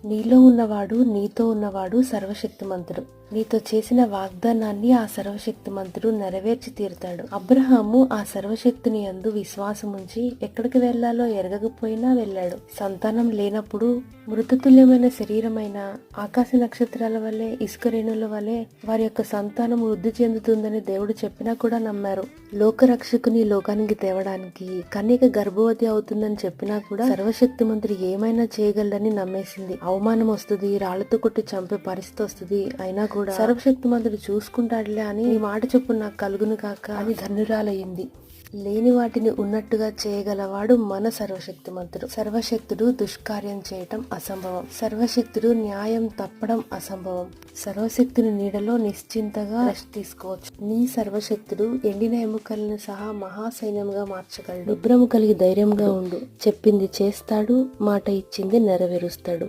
నీలో ఉన్నవాడు నీతో ఉన్నవాడు సర్వశక్తిమంతుడు. నీతో చేసిన వాగ్దానాన్ని ఆ సర్వశక్తిమంతుడు నెరవేర్చి తీరుతాడు. అబ్రహాము ఆ సర్వశక్తిని యందు విశ్వాసముంచి ఎక్కడికి వెళ్లాలో ఎరగకపోయినా వెళ్ళాడు. సంతానం లేనప్పుడు మృతతుల్యమైన శరీరమైన ఆకాశ నక్షత్రాల వలె ఇసుక రేణుల వలె వారి యొక్క సంతానం వృద్ధి చెందుతుందని దేవుడు చెప్పినా కూడా నమ్మారు. లోకరక్షకుని లోకానికి తేవడానికి కన్యక గర్భవతి అవుతుందని చెప్పినా కూడా సర్వశక్తిమంతుడు ఏమైనా చేయగలడని నమ్మేసింది. అవమానం వస్తుంది, రాళ్లతో కొట్టి చంపే పరిస్థితి వస్తుంది, అయినా కూడా సర్వశక్తిమంతుడు చూసుకుంటాడులే అని ఈ మాట చొప్పున నాకు కలుగును కాక అని ధన్యురాలయ్యింది. లేని వాటిని ఉన్నట్టుగా చేయగలవాడు మన సర్వశక్తిమంతుడు. సర్వశక్తుడు దుష్కార్యం చేయటం అసంభవం. సర్వశక్తుడు న్యాయం తప్పడం అసంభవం. సర్వశక్తుని నీడలో నిశ్చింతగా రెస్ట్ తీసుకోవచ్చు. నీ సర్వశక్తుడు ఎండిన ఎముకలను సహా మహాసైన్యంగా మార్చగలడు. నిబ్రము కలిగి ధైర్యంగా ఉండు. చెప్పింది చేస్తాడు, మాట ఇచ్చింది నెరవేరుస్తాడు.